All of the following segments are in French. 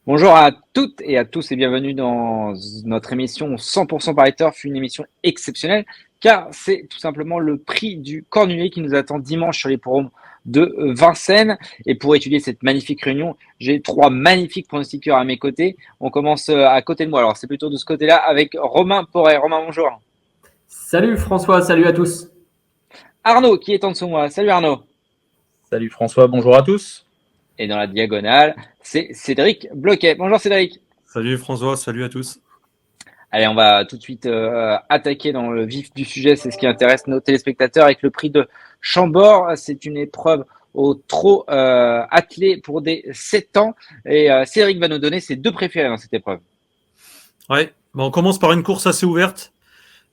Bonjour à toutes et à tous et bienvenue dans notre émission 100% par Turf, une émission exceptionnelle car c'est tout simplement le prix du Cornulier qui nous attend dimanche sur les forums de Vincennes. Et pour étudier cette magnifique réunion, j'ai trois magnifiques pronostiqueurs à mes côtés. On commence à côté de moi, alors c'est plutôt de ce côté-là avec Romain Porret. Romain, bonjour. Salut François, salut à tous. Arnaud qui est en dessous de moi. Salut Arnaud. Salut François, bonjour à tous. Et dans la diagonale, c'est Cédric Bloquet. Bonjour Cédric. Salut François, salut à tous. Allez, on va tout de suite attaquer dans le vif du sujet. C'est ce qui intéresse nos téléspectateurs avec le prix de Chambord. C'est une épreuve au trot attelé pour des 7 ans. Et Cédric va nous donner ses deux préférés dans cette épreuve. Ouais, on commence par une course assez ouverte.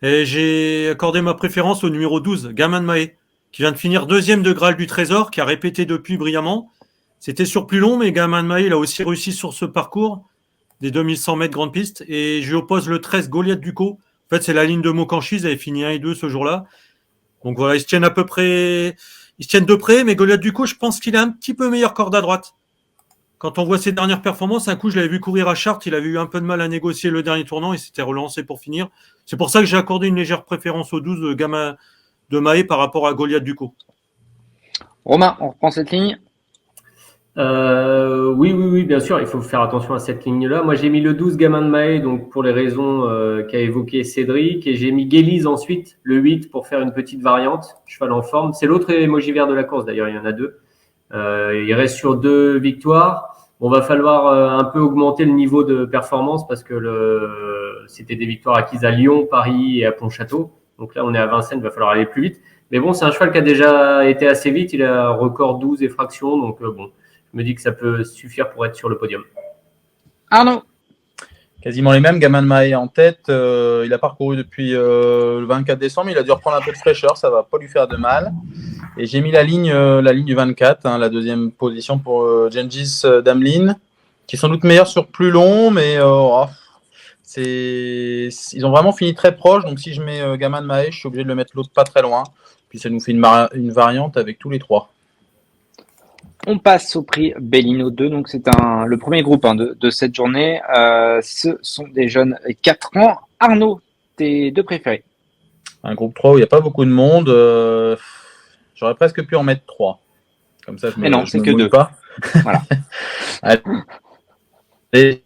Et j'ai accordé ma préférence au numéro 12, Gamin de Mahé, qui vient de finir deuxième de Graal du Trésor, qui a répété depuis brillamment. C'était sur plus long, mais Gamin de Mahé, il a aussi réussi sur ce parcours des 2100 mètres grande piste. Et je lui oppose le 13, Goliath Ducos. En fait, c'est la ligne de Mocanchis, ils avaient fini 1 et 2 ce jour-là. Donc voilà, ils se tiennent à peu près, ils se tiennent de près, mais Goliath Ducos, je pense qu'il a un petit peu meilleure corde à droite. Quand on voit ses dernières performances, un coup, je l'avais vu courir à Chartres, il avait eu un peu de mal à négocier le dernier tournant, il s'était relancé pour finir. C'est pour ça que j'ai accordé une légère préférence au 12 de Gamin de Mahé par rapport à Goliath Ducos. Romain, on reprend cette ligne. Oui, bien sûr, il faut faire attention à cette ligne-là. Moi, j'ai mis le 12 Gamin de Mahé, donc pour les raisons qu'a évoqué Cédric, et j'ai mis Guélise ensuite, le 8, pour faire une petite variante, cheval en forme. C'est l'autre émoji vert de la course, d'ailleurs, il y en a deux. Il reste sur 2 victoires. On va falloir un peu augmenter le niveau de performance parce que c'était des victoires acquises à Lyon, Paris et à Pontchâteau. Donc là, on est à Vincennes, il va falloir aller plus vite. Mais bon, c'est un cheval qui a déjà été assez vite. Il a un record 12 et fractions. Donc bon, je me dis que ça peut suffire pour être sur le podium. Arnaud. Quasiment les mêmes, Gamin de Mahé en tête. Il a parcouru depuis le 24 décembre. Il a dû reprendre un peu de fraîcheur, ça va pas lui faire de mal. Et j'ai mis la ligne du 24, la deuxième position pour Gengis Damlin, qui est sans doute meilleur sur plus long, mais ils ont vraiment fini très proches. Donc si je mets Gamin de Mahé, je suis obligé de le mettre l'autre pas très loin. Puis ça nous fait une variante avec tous les trois. On passe au prix Bellino 2, donc c'est le premier groupe de cette journée. Ce sont des jeunes 4 ans. Arnaud, tes deux préférés. Un groupe 3 où il n'y a pas beaucoup de monde. J'aurais presque pu en mettre 3. Comme ça, je Mais non, c'est que mouille 2. pas. Voilà. Et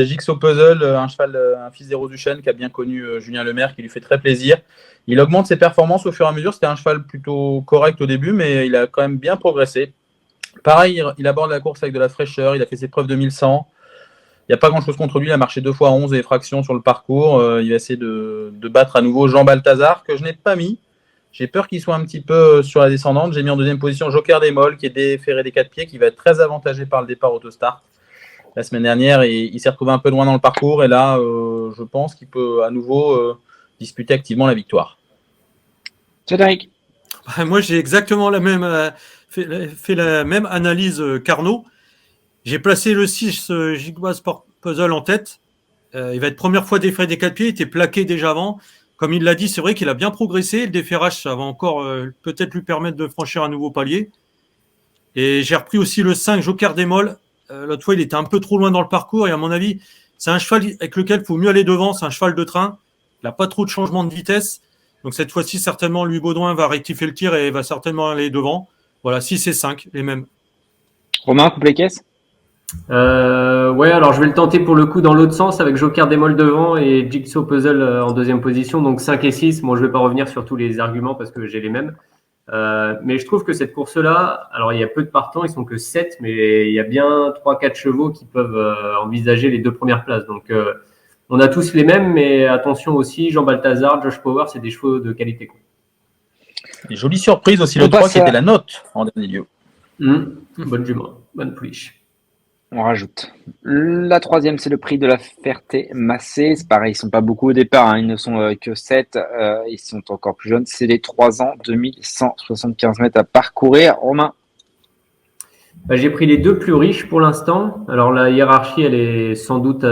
Jigsaw Puzzle, un fils des Rosuchen qui a bien connu Julien Lemaire, qui lui fait très plaisir. Il augmente ses performances au fur et à mesure. C'était un cheval plutôt correct au début, mais il a quand même bien progressé. Pareil, il aborde la course avec de la fraîcheur. Il a fait ses preuves de 1100. Il n'y a pas grand-chose contre lui. Il a marché 2 fois 11 et fractions sur le parcours. Il va essayer de battre à nouveau Jean Balthazar, que je n'ai pas mis. J'ai peur qu'il soit un petit peu sur la descendante. J'ai mis en deuxième position Joker des Molles, qui est déféré des 4 pieds, qui va être très avantagé par le départ autostart. La semaine dernière, il s'est retrouvé un peu loin dans le parcours. Et là, je pense qu'il peut à nouveau disputer activement la victoire. Cédric. Moi, j'ai exactement fait la même analyse qu'Arnaud. J'ai placé le 6 Jigsaw Sport Puzzle en tête. Il va être première fois déféré des 4 pieds. Il était plaqué déjà avant. Comme il l'a dit, c'est vrai qu'il a bien progressé. Le déferrage, ça va encore peut-être lui permettre de franchir un nouveau palier. Et j'ai repris aussi le 5 Joker des Molles. L'autre fois, il était un peu trop loin dans le parcours. Et à mon avis, c'est un cheval avec lequel il faut mieux aller devant. C'est un cheval de train. Il n'a pas trop de changement de vitesse. Donc cette fois-ci, certainement, Louis Baudouin va rectifier le tir et va certainement aller devant. Voilà, 6 et 5, les mêmes. Romain, coupe les caisses. Ouais, alors je vais le tenter pour le coup dans l'autre sens avec Joker des Molles devant et Jigsaw Puzzle en deuxième position. Donc 5 et 6. Bon, je vais pas revenir sur tous les arguments parce que j'ai les mêmes. Mais je trouve que cette course-là, alors il y a peu de partants, ils sont que 7, mais il y a bien 3-4 chevaux qui peuvent envisager les 2 premières places. Donc on a tous les mêmes, mais attention aussi, Jean Balthazar, Josh Power, c'est des chevaux de qualité. Et jolie surprise aussi, le 3 qui était la note en dernier lieu. Bonne jument, bonne pouliche. On rajoute. La troisième, c'est le prix de la Ferté-Massé. C'est pareil, ils sont pas beaucoup au départ. Ils ne sont que 7. Ils sont encore plus jeunes. C'est les 3 ans, 2175 mètres à parcourir. Romain. J'ai pris les 2 plus riches pour l'instant. Alors la hiérarchie, elle est sans doute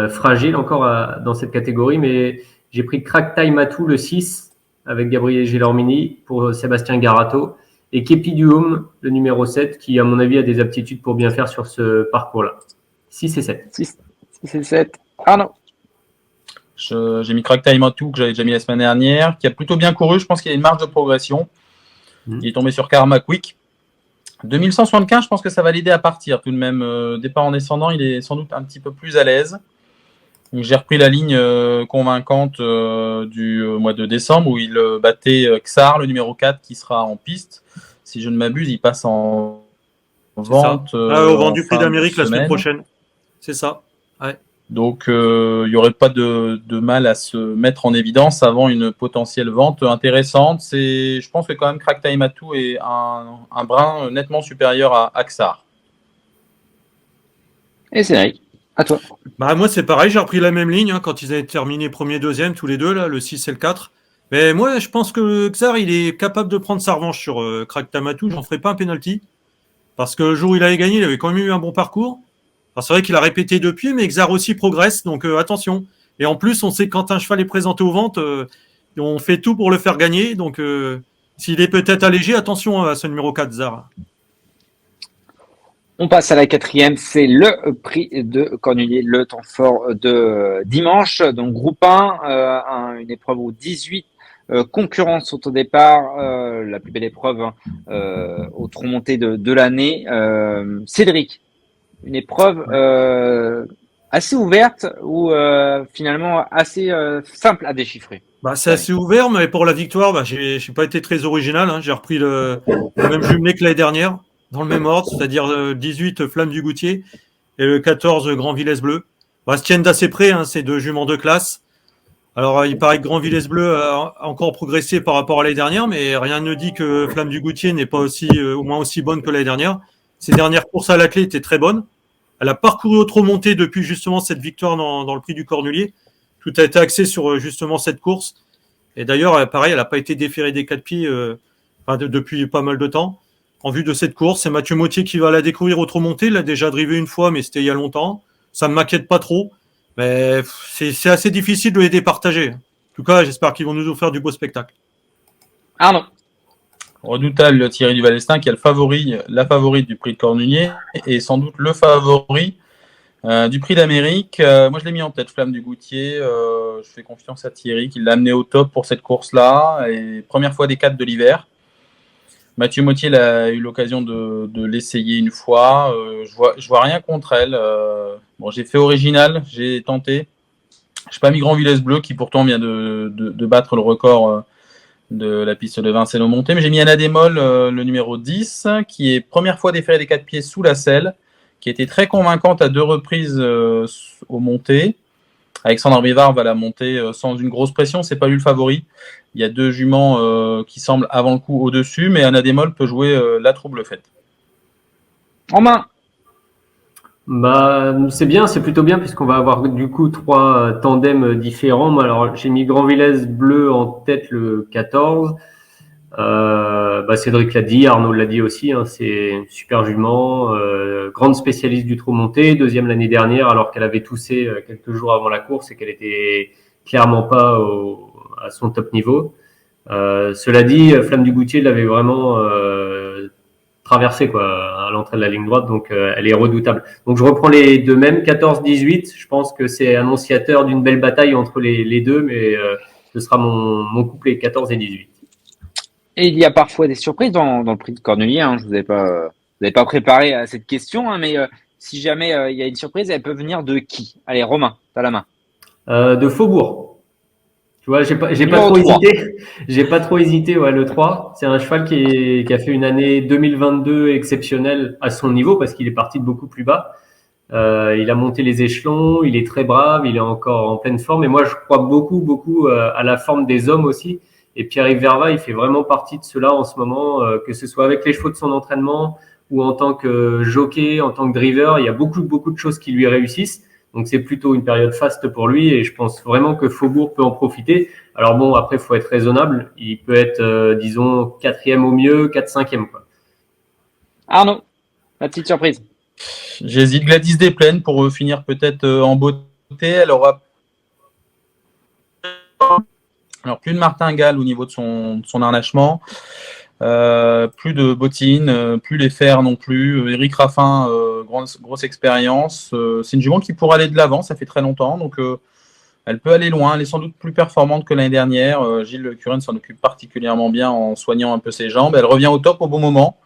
fragile encore dans cette catégorie, mais j'ai pris Crack Time Atou, le 6, avec Gabriel Gélormini pour Sébastien Garato, et Kepi Duhomme, le numéro 7, qui à mon avis a des aptitudes pour bien faire sur ce parcours-là. 6 et 7. 6 et 7. Arnaud. J'ai mis Crack Time Atout, que j'avais déjà mis la semaine dernière, qui a plutôt bien couru. Je pense qu'il y a une marge de progression. Il est tombé sur Karma Quick. 2175, je pense que ça va l'aider à partir tout de même. Départ en descendant, il est sans doute un petit peu plus à l'aise. Donc, j'ai repris la ligne convaincante du mois de décembre où il battait Xar, le numéro 4, qui sera en piste. Si je ne m'abuse, il passe en vente. Au vent du Prix fin de d'Amérique la semaine semaine. prochaine. C'est ça. Ouais. Donc, il n'y aurait pas de mal à se mettre en évidence avant une potentielle vente intéressante. Je pense que quand même Crack Time Atout est un brin nettement supérieur à Xar. Et Cédric, à toi. Bah, moi, c'est pareil, j'ai repris la même ligne quand ils avaient terminé premier, deuxième, tous les deux, là, le 6 et le 4. Mais moi, je pense que Xar, il est capable de prendre sa revanche sur Crack Time Atout. J'en ferai pas un penalty. Parce que le jour où il avait gagné, il avait quand même eu un bon parcours. Alors, c'est vrai qu'il a répété depuis, mais Xar aussi progresse, donc attention. Et en plus, on sait que quand un cheval est présenté aux ventes, on fait tout pour le faire gagner. Donc, s'il est peut-être allégé, attention à ce numéro 4, Xar. On passe à la 4e, c'est le prix de Cornulier, le temps fort de dimanche. Donc groupe 1, une épreuve où 18 concurrents sont au départ, la plus belle épreuve au trot monté de l'année. Cédric, une épreuve assez ouverte ou finalement assez simple à déchiffrer. Bah, c'est assez ouvert, mais pour la victoire, j'ai pas été très original. J'ai repris le même jumelé que l'année dernière, dans le même ordre, c'est-à-dire 18 Flamme du Goutier et le 14 Grand Villesse Bleu. Bah, se tiennent d'assez près, ces deux juments de classe. Alors, il paraît que Grand Villesse Bleu a encore progressé par rapport à l'année dernière, mais rien ne dit que Flamme du Goutier n'est pas au moins aussi bonne que l'année dernière. Ses dernières courses à la clé étaient très bonnes. Elle a parcouru au trot monté depuis justement cette victoire dans le prix du Cornulier. Tout a été axé sur justement cette course. Et d'ailleurs, pareil, elle n'a pas été déférée des 4 pieds depuis pas mal de temps. En vue de cette course, c'est Mathieu Mottier qui va la découvrir au trot monté. Il l'a déjà drivé une fois, mais c'était il y a longtemps. Ça ne m'inquiète pas trop. Mais c'est assez difficile de les départager. En tout cas, j'espère qu'ils vont nous offrir du beau spectacle. Arnaud. Redoutable Thierry Duvalestin, qui est la favorite du prix de Cornulier et sans doute le favori du prix d'Amérique. Moi, je l'ai mis en tête, Flamme du Goutier. Je fais confiance à Thierry qui l'a amené au top pour cette course-là. Et première fois des 4 de l'hiver. Mathieu Mottier a eu l'occasion de l'essayer une fois. Je vois rien contre elle. Bon, j'ai fait original, j'ai tenté. Je n'ai pas mis Grand Villesse Bleu qui pourtant vient de battre le record de la piste de Vincennes au monté. Mais j'ai mis Anna Démol, le numéro 10, qui est première fois déférée des 4 pieds sous la selle, qui a été très convaincante à 2 reprises au monté. Alexandre Bivard va la monter sans une grosse pression, c'est pas lui le favori. Il y a 2 juments qui semblent avant le coup au-dessus, mais Anna Démol peut jouer la trouble faite. En main. Bah, c'est bien, c'est plutôt bien puisqu'on va avoir du coup 3 tandems différents. Alors, j'ai mis Grand Villesse Bleu en tête le 14. Cédric l'a dit, Arnaud l'a dit aussi, c'est une super jument, grande spécialiste du trot monté, 2e l'année dernière alors qu'elle avait toussé quelques jours avant la course et qu'elle était clairement pas à son top niveau. Cela dit, Flamme du Goutier l'avait vraiment traversée à l'entrée de la ligne droite, donc elle est redoutable. Donc je reprends les deux mêmes, 14-18, je pense que c'est annonciateur d'une belle bataille entre les deux, mais ce sera mon couplet 14 et 18. Et il y a parfois des surprises dans le prix de Cornulier. Je vous avais pas préparé à cette question, mais si jamais il y a une surprise, elle peut venir de qui? Allez, Romain, t'as la main. De Faubourg. Tu vois, j'ai pas trop hésité. J'ai pas trop hésité. Ouais, le 3, c'est un cheval qui a fait une année 2022 exceptionnelle à son niveau parce qu'il est parti de beaucoup plus bas. Il a monté les échelons, il est très brave, il est encore en pleine forme. Et moi, je crois beaucoup à la forme des hommes aussi. Et Pierre-Yves Verva, il fait vraiment partie de cela en ce moment, que ce soit avec les chevaux de son entraînement ou en tant que jockey, en tant que driver. Il y a beaucoup de choses qui lui réussissent. Donc, c'est plutôt une période faste pour lui et je pense vraiment que Faubourg peut en profiter. Alors bon, après, il faut être raisonnable. Il peut être, disons, 4e au mieux, 4-5e. Arnaud, la petite surprise. J'hésite. Gladys Desplaines pour finir peut-être en beauté. Elle aura plus de martingale au niveau de son harnachement. Plus de bottines, plus les fers non plus. Eric Raffin, grosse expérience. C'est une jument qui pourrait aller de l'avant, ça fait très longtemps, donc elle peut aller loin. Elle est sans doute plus performante que l'année dernière. Gilles Curren s'en occupe particulièrement bien en soignant un peu ses jambes. Elle revient au top au bon moment.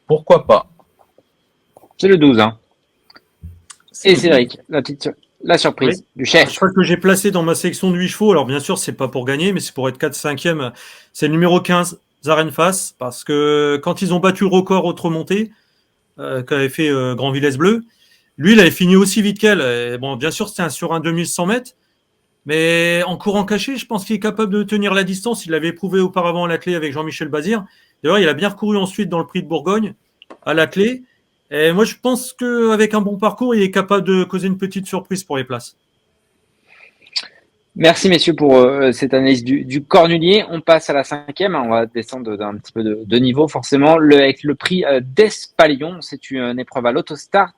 Pourquoi pas? C'est le 12. Hein. Et Cédric, la surprise du Le chef. cheval que j'ai placé dans ma section de 8 chevaux, alors bien sûr, c'est pas pour gagner, mais c'est pour être 4-5e. C'est le numéro 15, Zarenfass, parce que quand ils ont battu le record autre montée, qu'avait fait Grand Villesse Bleu, lui, il avait fini aussi vite qu'elle. Et bon, bien sûr, c'était sur un 2100 mètres, mais en courant caché, je pense qu'il est capable de tenir la distance. Il l'avait prouvé auparavant à la clé avec Jean-Michel Bazir. D'ailleurs, il a bien recouru ensuite dans le prix de Bourgogne, à la clé. Et moi, je pense qu'avec un bon parcours, il est capable de causer une petite surprise pour les places. Merci messieurs pour cette analyse du cornulier. On passe à la 5e. On va descendre d'un petit peu de niveau forcément. Avec le prix d'Espalion, c'est une épreuve à l'autostart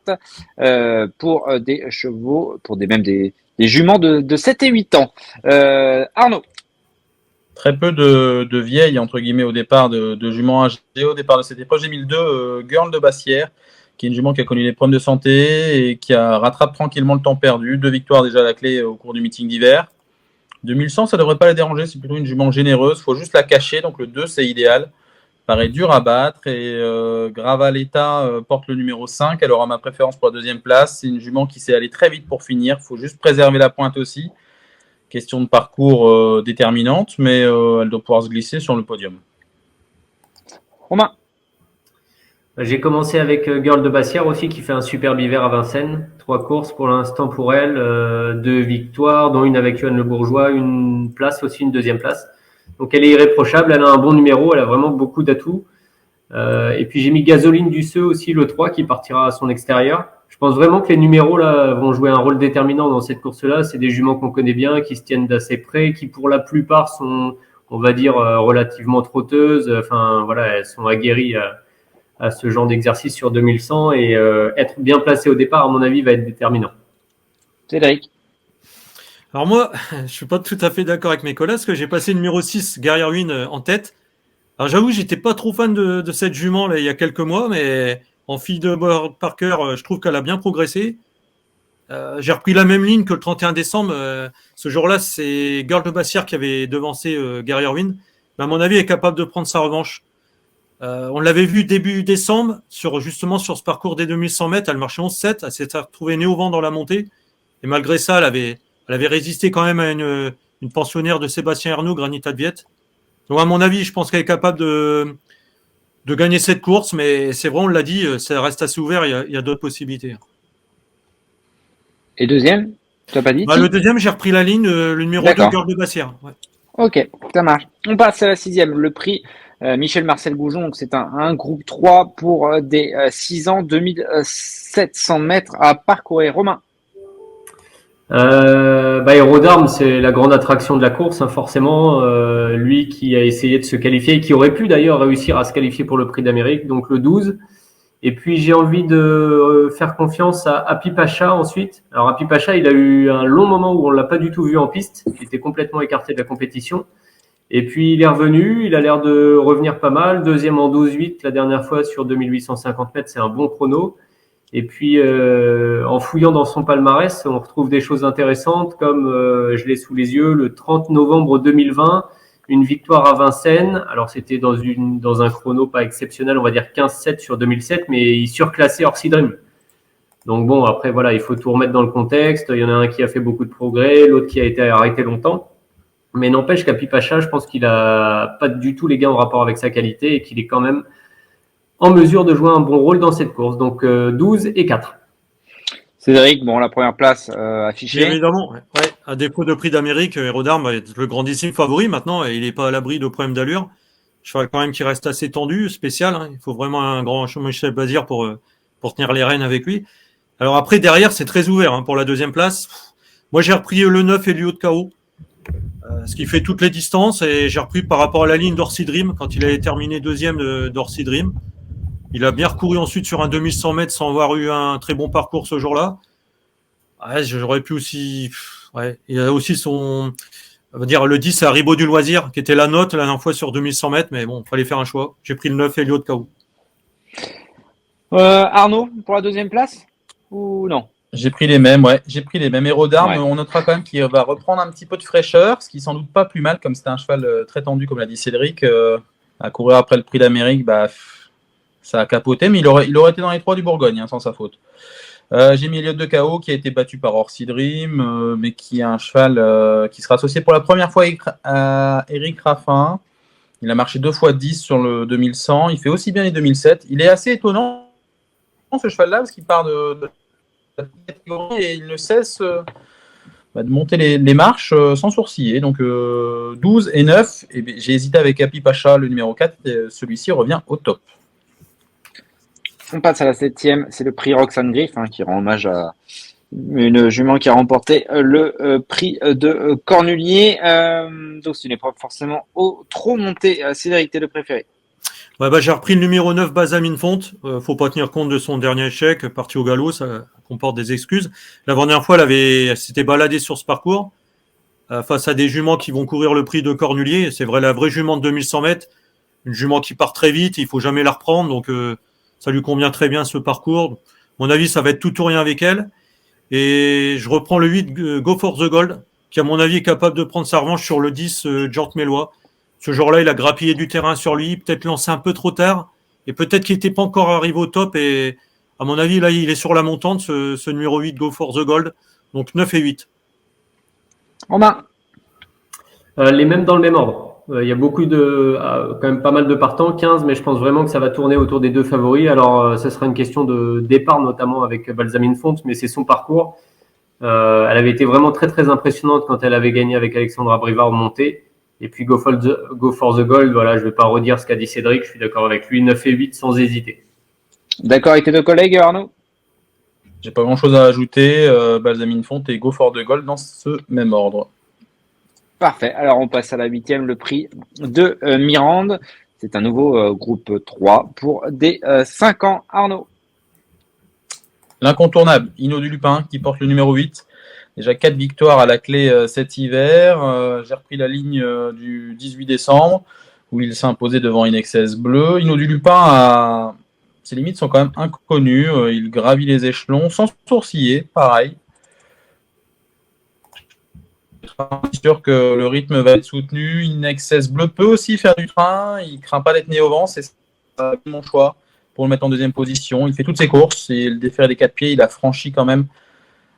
pour des chevaux, pour des juments de 7 et 8 ans. Arnaud. Très peu de vieilles, entre guillemets, au départ de juments âgées. Au départ de cette épreuve, j'ai mis le 2, Girl de Bassière, qui est une jument qui a connu des problèmes de santé et qui rattrape tranquillement le temps perdu. 2 victoires déjà à la clé au cours du meeting d'hiver. 2100, ça ne devrait pas la déranger, c'est plutôt une jument généreuse. Il faut juste la cacher, donc le 2, c'est idéal. Paraît dur à battre et Gravaletta porte le numéro 5. Elle aura ma préférence pour la deuxième place. C'est une jument qui sait aller très vite pour finir. Il faut juste préserver la pointe aussi. Question de parcours déterminante, mais elle doit pouvoir se glisser sur le podium. Romain. J'ai commencé avec Girl de Bassière aussi, qui fait un superbe hiver à Vincennes. 3 courses pour l'instant pour elle, 2 victoires, dont une avec Yoann Le Bourgeois, une place aussi, une deuxième place. Donc elle est irréprochable, elle a un bon numéro, elle a vraiment beaucoup d'atouts. Et puis j'ai mis Gasoline du Seu aussi, le 3, qui partira à son extérieur. Je pense vraiment que les numéros là vont jouer un rôle déterminant dans cette course-là. C'est des juments qu'on connaît bien, qui se tiennent d'assez près, qui pour la plupart sont, on va dire, relativement trotteuses. Enfin voilà, elles sont aguerries à ce genre d'exercice sur 2100 et être bien placé au départ, à mon avis, va être déterminant. Cédric. Alors moi, je suis pas tout à fait d'accord avec mes collègues, parce que j'ai passé le numéro 6, Guerrier Win, en tête. Alors j'avoue, j'étais pas trop fan de cette jument là, il y a quelques mois, mais en fille de Board Parker, je trouve qu'elle a bien progressé. J'ai repris la même ligne que le 31 décembre. Ce jour-là, c'est Girl de Bassière qui avait devancé Guerrier Win. Mais à mon avis, elle est capable de prendre sa revanche. On l'avait vu début décembre, justement sur ce parcours des 2100 mètres. Elle marchait 11,7. Elle s'était retrouvée nez au vent dans la montée. Et malgré ça, elle avait résisté quand même à une pensionnaire de Sébastien Ernoult, Granit Adviet. Donc à mon avis, je pense qu'elle est capable de gagner cette course. Mais c'est vrai, on l'a dit, ça reste assez ouvert. Il y a d'autres possibilités. Et deuxième, tu n'as pas dit Le deuxième, j'ai repris la ligne, le numéro 2, Girl de Bassière. Ouais. Ok, ça marche. On passe à la 6e, le prix Michel-Marcel Goujon. Donc c'est un groupe 3 pour des 6 ans, 2700 mètres à parcourir. Romain. Aérodarme, c'est la grande attraction de la course, hein, forcément. Lui qui a essayé de se qualifier et qui aurait pu d'ailleurs réussir à se qualifier pour le prix d'Amérique, donc le 12. Et puis j'ai envie de faire confiance à Happy Pacha ensuite. Alors Happy Pacha, il a eu un long moment où on l'a pas du tout vu en piste. Il était complètement écarté de la compétition. Et puis il est revenu, il a l'air de revenir pas mal. Deuxième en 12,8 la dernière fois sur 2850 mètres, c'est un bon chrono. Et puis en fouillant dans son palmarès, on retrouve des choses intéressantes comme, je l'ai sous les yeux, le 30 novembre 2020, une victoire à Vincennes. Alors c'était dans un chrono pas exceptionnel, on va dire 15,7 sur 2007, mais il surclassait Orsi Dream. Donc bon, après voilà, il faut tout remettre dans le contexte. Il y en a un qui a fait beaucoup de progrès, l'autre qui a été arrêté longtemps. Mais n'empêche qu'Happy Pacha, je pense qu'il a pas du tout les gains en rapport avec sa qualité et qu'il est quand même en mesure de jouer un bon rôle dans cette course. Donc 12 et 4. Cédric, bon, la première place affichée. Évidemment, ouais. À défaut de prix d'Amérique, Aérodarme va être le grandissime favori maintenant, et il n'est pas à l'abri de problèmes d'allure. Cheval quand même qui reste assez tendu, spécial. Hein. Il faut vraiment un grand Jean-Michel Bazir pour tenir les rênes avec lui. Alors après, derrière, c'est très ouvert hein, pour la deuxième place. Moi, j'ai repris le 9 Elio de KO, ce qui fait toutes les distances, et j'ai repris par rapport à la ligne d'Orsi Dream, quand il avait terminé deuxième d'Orsi Dream. Il a bien recouru ensuite sur un 2100 mètres sans avoir eu un très bon parcours ce jour-là. Ouais, j'aurais pu aussi... Ouais. Il a aussi son On va dire le 10 à Ribot du Loisir, qui était la note la dernière fois sur 2100 mètres, mais bon, il fallait faire un choix. J'ai pris le 9 Elliott KO. Arnaud, pour la deuxième place ou non? J'ai pris les mêmes, ouais. J'ai pris les mêmes héros d'armes. Ouais. On notera quand même qu'il va reprendre un petit peu de fraîcheur, ce qui est sans doute pas plus mal, comme c'était un cheval très tendu, comme l'a dit Cédric. À courir après le prix d'Amérique, ça a capoté, mais il aurait été dans les 3 du Bourgogne, sans sa faute. J'ai mis Elliott de KO, qui a été battu par Orsi Dream, mais qui est un cheval qui sera associé pour la première fois à Eric Raffin. Il a marché 2 fois 10 sur le 2100. Il fait aussi bien les 2007. Il est assez étonnant, ce cheval-là, parce qu'il part de la catégorie et il ne cesse de monter les marches sans sourciller. Donc 12 et 9. Et j'ai hésité avec Happy Pacha, le numéro 4. Et celui-ci revient au top. On passe à la 7e, c'est le prix Roxane Griff, qui rend hommage à une jument qui a remporté le prix de Cornulier. Donc ce n'est pas forcément trop monté. Cédric, t'es le préféré. Ouais, j'ai repris le numéro 9, Basamine Fonte. Faut pas tenir compte de son dernier échec, parti au galop, ça comporte des excuses. La dernière fois, elle s'était baladée sur ce parcours face à des juments qui vont courir le prix de Cornulier. C'est vrai, la vraie jument de 2100 mètres, une jument qui part très vite, il faut jamais la reprendre, donc ça lui convient très bien ce parcours. À mon avis, ça va être tout ou rien avec elle. Et je reprends le 8, Go for the Gold, qui à mon avis est capable de prendre sa revanche sur le 10, Jort Mélois. Ce jour-là, il a grappillé du terrain sur lui, peut-être lancé un peu trop tard, et peut-être qu'il n'était pas encore arrivé au top. Et à mon avis, là, il est sur la montante, ce numéro 8, Go for the Gold. Donc 9 et 8. Romain. Les mêmes dans le même ordre. Il y a quand même pas mal de partants, 15, mais je pense vraiment que ça va tourner autour des 2 favoris. Alors, ce sera une question de départ, notamment avec Balsamine Fonte, mais c'est son parcours. Elle avait été vraiment très, très impressionnante quand elle avait gagné avec Alexandra Brivard montée. Et puis, Go for the Gold, voilà, je vais pas redire ce qu'a dit Cédric, je suis d'accord avec lui, 9 et 8 sans hésiter. D'accord avec tes 2 collègues, Arnaud? J'ai pas grand-chose à ajouter. Balsamine Fonte et Go for the Gold dans ce même ordre. Parfait. Alors, on passe à la 8e, le prix de Mirande. C'est un nouveau groupe 3 pour des 5 ans. Arnaud. L'incontournable, Hino du Lupin, qui porte le numéro 8. Déjà 4 victoires à la clé cet hiver. J'ai repris la ligne du 18 décembre, où il s'est imposé devant Inexcess Bleu. Hino du Lupin, ses limites sont quand même inconnues. Il gravit les échelons sans sourciller, pareil. Je suis sûr que le rythme va être soutenu. Inexcess Bleu peut aussi faire du train. Il ne craint pas d'être né au vent. C'est mon choix pour le mettre en 2e position. Il fait toutes ses courses et le défait des 4 pieds, il a franchi quand même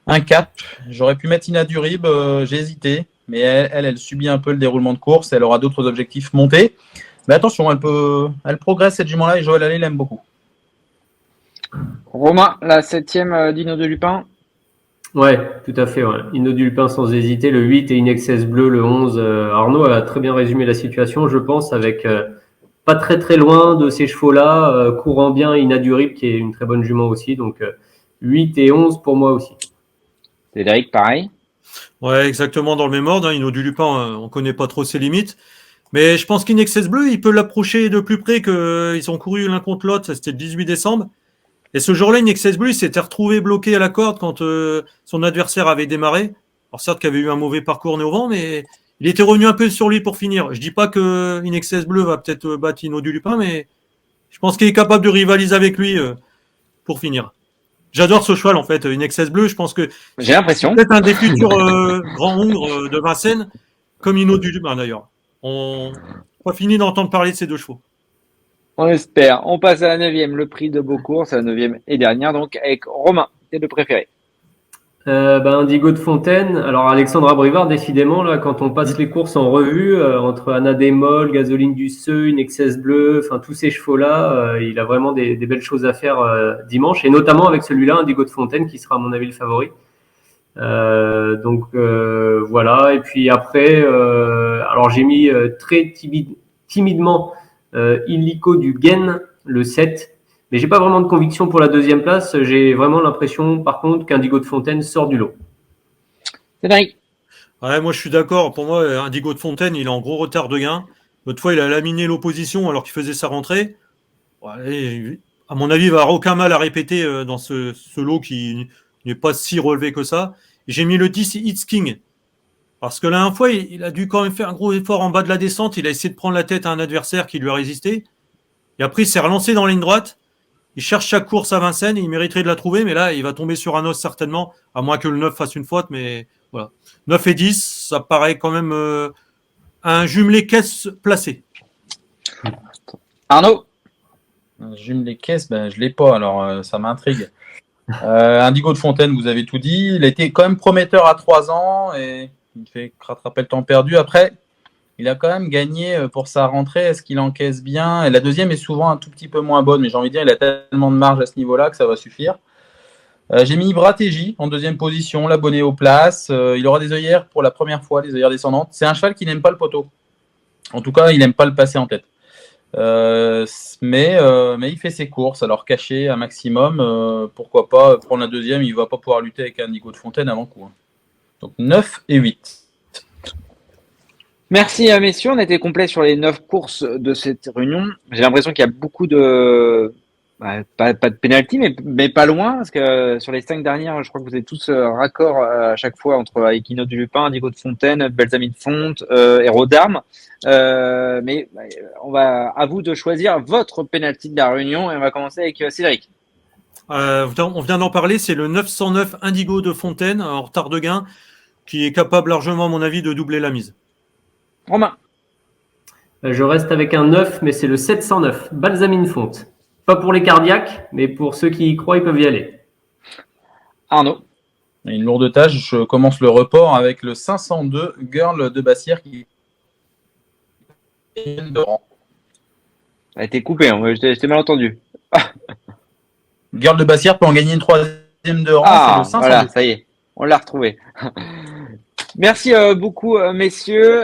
un cap. J'aurais pu mettre Ina Durib, j'ai hésité. Mais elle subit un peu le déroulement de course. Elle aura d'autres objectifs montés. Mais attention, elle progresse cette jument-là et Joël Allais l'aime beaucoup. Romain, la 7e d'Hino de Lupin. Ouais, tout à fait. Ouais. Hino du Lupin sans hésiter, le 8 et Inexcess Bleu, le 11. Arnaud a très bien résumé la situation, je pense, avec pas très très loin de ces chevaux-là, courant bien Ina Durib, qui est une très bonne jument aussi. Donc 8 et 11 pour moi aussi. Cédric, pareil. Ouais, exactement dans le même ordre. Hino du Lupin, on connaît pas trop ses limites. Mais je pense qu'Inexcess Bleu, il peut l'approcher de plus près qu'ils ont couru l'un contre l'autre. Ça, c'était le 18 décembre. Et ce jour-là, Inexcess Bleu, il s'était retrouvé bloqué à la corde quand son adversaire avait démarré. Alors certes qu'il avait eu un mauvais parcours né au vent, mais il était revenu un peu sur lui pour finir. Je dis pas que Inexcess Bleu va peut-être battre Hino du Lupin, mais je pense qu'il est capable de rivaliser avec lui pour finir. J'adore ce cheval en fait, Inexcess Bleu. Je pense que j'ai l'impression. C'est peut-être un des futurs grands hongres de Vincennes, comme Hino du Lupin d'ailleurs. On n'a pas fini d'entendre parler de ces 2 chevaux. On espère. On passe à la 9e, le prix de Beaucourt, c'est la 9e et dernière, donc avec Romain, t'es le préféré. Indigo de Fontaine. Alors Alexandra Brivard, décidément, là, quand on passe les courses en revue, entre Anna Desmolles, Gasoline du Seu, Inexcess Bleu, enfin tous ces chevaux-là, il a vraiment des belles choses à faire dimanche, et notamment avec celui-là, Indigo de Fontaine, qui sera à mon avis le favori. Voilà. Et puis après, alors j'ai mis très timidement Illico du Gain, le 7. Mais j'ai pas vraiment de conviction pour la 2e place. J'ai vraiment l'impression, par contre, qu'Indigo de Fontaine sort du lot. Cédric. Ouais, moi je suis d'accord. Pour moi, Indigo de Fontaine, il est en gros retard de gain. L'autre fois, il a laminé l'opposition alors qu'il faisait sa rentrée. Ouais, à mon avis, il va avoir aucun mal à répéter dans ce lot qui n'est pas si relevé que ça. Et j'ai mis le 10 It's King. Parce que la dernière fois, il a dû quand même faire un gros effort en bas de la descente. Il a essayé de prendre la tête à un adversaire qui lui a résisté. Et après, il s'est relancé dans la ligne droite. Il cherche chaque course à Vincennes. Il mériterait de la trouver, mais là, il va tomber sur un os certainement, à moins que le 9 fasse une faute. Mais voilà. 9 et 10, ça paraît quand même un jumelé caisse placé. Arnaud? Jumelé caisse, je ne l'ai pas, alors ça m'intrigue. Indigo de Fontaine, vous avez tout dit. Il a été quand même prometteur à 3 ans et il fait rattraper le temps perdu. Après, il a quand même gagné pour sa rentrée. Est-ce qu'il encaisse bien? Et la deuxième est souvent un tout petit peu moins bonne, mais j'ai envie de dire, il a tellement de marge à ce niveau-là que ça va suffire. J'ai mis Bratégie en deuxième position, l'abonné aux places. Il aura des œillères pour la première fois, des œillères descendantes. C'est un cheval qui n'aime pas le poteau. En tout cas, il n'aime pas le passer en tête. Mais il fait ses courses, alors caché un maximum, pourquoi pas prendre la deuxième, il va pas pouvoir lutter avec un Indigo de Fontaine avant coup. Donc 9 et 8. Merci messieurs, on a été complet sur les 9 courses de cette réunion. J'ai l'impression qu'il y a beaucoup de... pas de pénalty, mais pas loin, parce que sur les 5 dernières, je crois que vous êtes tous raccord à chaque fois entre Equino du Lupin, Indigo de Fontaine, Balsamy de Fonte, Héros d'Armes. Mais à vous de choisir votre pénalty de la réunion et on va commencer avec Cédric. On vient d'en parler, c'est le 909 Indigo de Fontaine en retard de gain qui est capable largement, à mon avis, de doubler la mise. Romain. Je reste avec un 9, mais c'est le 709 Balsamy de Fonte. Pas pour les cardiaques, mais pour ceux qui y croient, ils peuvent y aller. Arnaud. Une lourde tâche, je commence le report avec le 502 Girl de Bassière qui de rang. Ça a été coupé, je t'ai mal entendu. Girl de Bassière peut en gagner une troisième de rang, c'est le 502. Voilà, ça y est, on l'a retrouvé. Merci beaucoup, messieurs.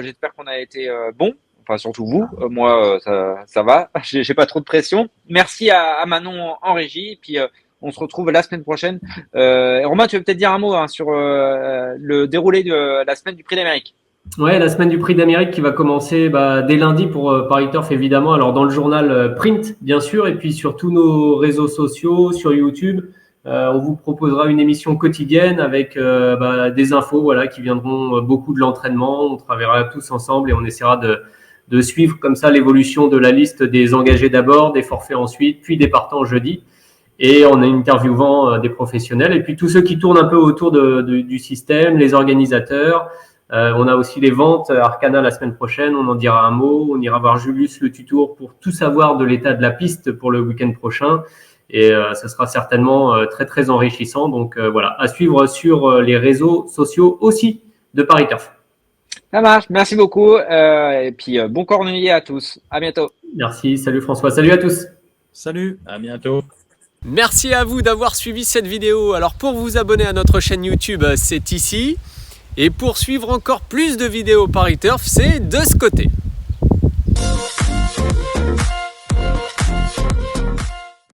J'espère qu'on a été bon. Enfin, surtout vous. Moi, ça va. J'ai pas trop de pression. Merci à Manon en régie. Puis, on se retrouve la semaine prochaine. Romain, tu veux peut-être dire un mot sur le déroulé de la semaine du Prix d'Amérique. Ouais, la semaine du Prix d'Amérique qui va commencer dès lundi pour Paris Turf, évidemment. Alors, dans le journal print, bien sûr, et puis sur tous nos réseaux sociaux, sur YouTube. On vous proposera une émission quotidienne avec des infos qui viendront beaucoup de l'entraînement. On travaillera tous ensemble et on essaiera de suivre comme ça l'évolution de la liste des engagés d'abord, des forfaits ensuite, puis des partants jeudi. Et en interviewant des professionnels et puis tous ceux qui tournent un peu autour du système, les organisateurs. On a aussi les ventes Arcana la semaine prochaine, on en dira un mot. On ira voir Julius Le Tutour pour tout savoir de l'état de la piste pour le week-end prochain. Et ça sera certainement très, très enrichissant. Donc voilà, à suivre sur les réseaux sociaux aussi de Paris Turf. Ça marche, merci beaucoup. Et puis bon cornulier à tous. À bientôt. Merci, salut François, salut à tous. Salut. À bientôt. Merci à vous d'avoir suivi cette vidéo. Alors pour vous abonner à notre chaîne YouTube, c'est ici. Et pour suivre encore plus de vidéos Paris Turf, c'est de ce côté.